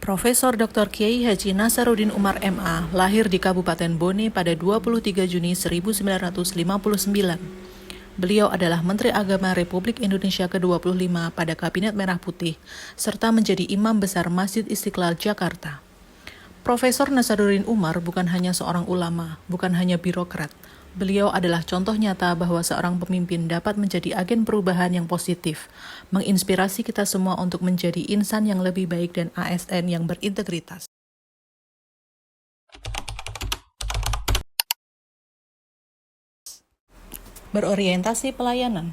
Profesor Dr. Kiai Haji Nasaruddin Umar MA lahir di Kabupaten Bone pada 23 Juni 1959. Beliau adalah Menteri Agama Republik Indonesia ke-25 pada Kabinet Merah Putih, serta menjadi Imam Besar Masjid Istiqlal Jakarta. Profesor Nasaruddin Umar bukan hanya seorang ulama, bukan hanya birokrat. Beliau adalah contoh nyata bahwa seorang pemimpin dapat menjadi agen perubahan yang positif, menginspirasi kita semua untuk menjadi insan yang lebih baik dan ASN yang berintegritas. Berorientasi pelayanan.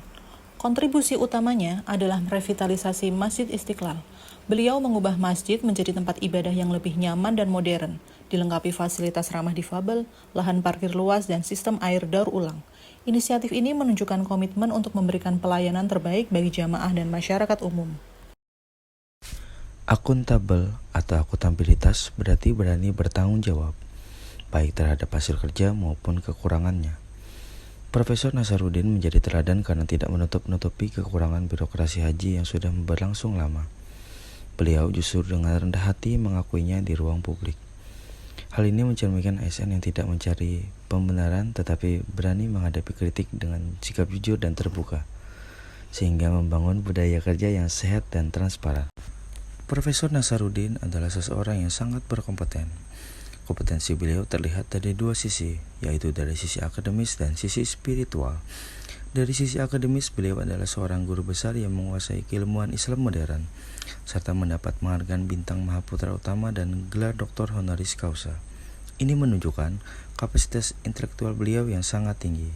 Kontribusi utamanya adalah revitalisasi Masjid Istiqlal. Beliau mengubah masjid menjadi tempat ibadah yang lebih nyaman dan modern, dilengkapi fasilitas ramah difabel, lahan parkir luas, dan sistem air daur ulang. Inisiatif ini menunjukkan komitmen untuk memberikan pelayanan terbaik bagi jamaah dan masyarakat umum. Akuntabel atau akuntabilitas berarti berani bertanggung jawab, baik terhadap hasil kerja maupun kekurangannya. Profesor Nasaruddin menjadi teladan karena tidak menutup-nutupi kekurangan birokrasi haji yang sudah berlangsung lama. Beliau justru dengan rendah hati mengakuinya di ruang publik. Hal ini mencerminkan ASN yang tidak mencari pembenaran tetapi berani menghadapi kritik dengan sikap jujur dan terbuka, sehingga membangun budaya kerja yang sehat dan transparan. Profesor Nasaruddin adalah seseorang yang sangat berkompeten. Kompetensi beliau terlihat dari dua sisi, yaitu dari sisi akademis dan sisi spiritual. Dari sisi akademis, beliau adalah seorang guru besar yang menguasai keilmuan Islam modern, serta mendapat penghargaan bintang Mahaputra Utama dan gelar doktor honoris causa. Ini menunjukkan kapasitas intelektual beliau yang sangat tinggi.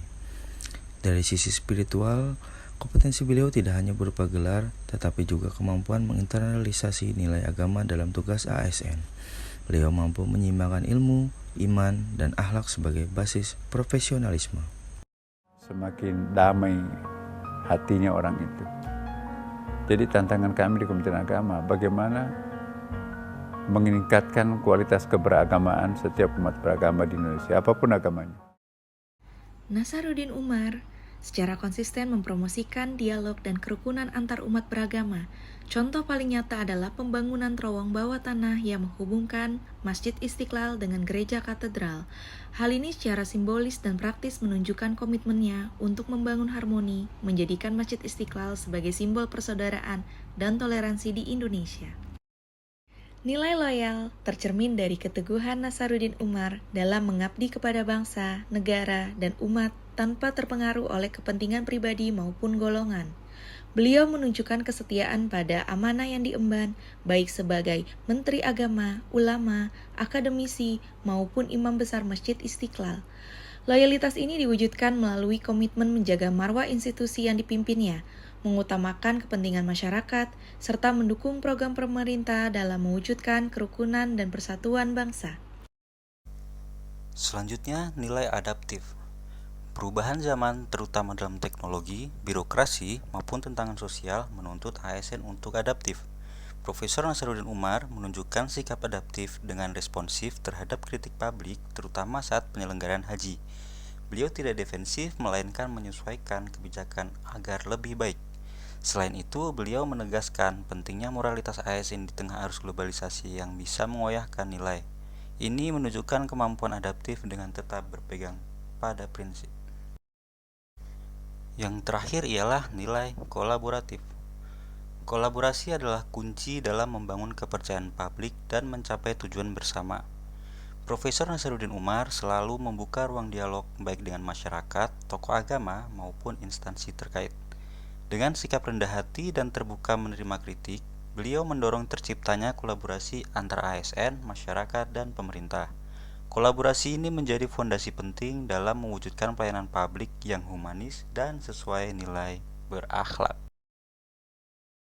Dari sisi spiritual, kompetensi beliau tidak hanya berupa gelar, tetapi juga kemampuan menginternalisasi nilai agama dalam tugas ASN. Beliau mampu menyeimbangkan ilmu, iman, dan akhlak sebagai basis profesionalisme. Semakin damai hatinya orang itu. Jadi tantangan kami di Kementerian Agama, bagaimana meningkatkan kualitas keberagamaan setiap umat beragama di Indonesia, apapun agamanya. Nasaruddin Umar secara konsisten mempromosikan dialog dan kerukunan antar umat beragama. Contoh paling nyata adalah pembangunan terowong bawah tanah yang menghubungkan Masjid Istiqlal dengan Gereja Katedral. Hal ini secara simbolis dan praktis menunjukkan komitmennya untuk membangun harmoni, menjadikan Masjid Istiqlal sebagai simbol persaudaraan dan toleransi di Indonesia. Nilai loyal tercermin dari keteguhan Nasaruddin Umar dalam mengabdi kepada bangsa, negara, dan umat tanpa terpengaruh oleh kepentingan pribadi maupun golongan. Beliau menunjukkan kesetiaan pada amanah yang diemban, baik sebagai Menteri Agama, ulama, akademisi, maupun Imam Besar Masjid Istiqlal. Loyalitas ini diwujudkan melalui komitmen menjaga marwah institusi yang dipimpinnya, mengutamakan kepentingan masyarakat, serta mendukung program pemerintah dalam mewujudkan kerukunan dan persatuan bangsa. Selanjutnya, nilai adaptif. Perubahan zaman, terutama dalam teknologi, birokrasi, maupun tantangan sosial, menuntut ASN untuk adaptif. Profesor Nasaruddin Umar menunjukkan sikap adaptif dengan responsif terhadap kritik publik, terutama saat penyelenggaraan haji. Beliau tidak defensif, melainkan menyesuaikan kebijakan agar lebih baik. Selain itu, beliau menegaskan pentingnya moralitas ASN di tengah arus globalisasi yang bisa mengoyahkan nilai. Ini menunjukkan kemampuan adaptif dengan tetap berpegang pada prinsip. Yang terakhir ialah nilai kolaboratif. Kolaborasi adalah kunci dalam membangun kepercayaan publik dan mencapai tujuan bersama. Profesor Nasaruddin Umar selalu membuka ruang dialog baik dengan masyarakat, tokoh agama, maupun instansi terkait. Dengan sikap rendah hati dan terbuka menerima kritik, beliau mendorong terciptanya kolaborasi antara ASN, masyarakat, dan pemerintah. Kolaborasi ini menjadi fondasi penting dalam mewujudkan pelayanan publik yang humanis dan sesuai nilai berakhlak.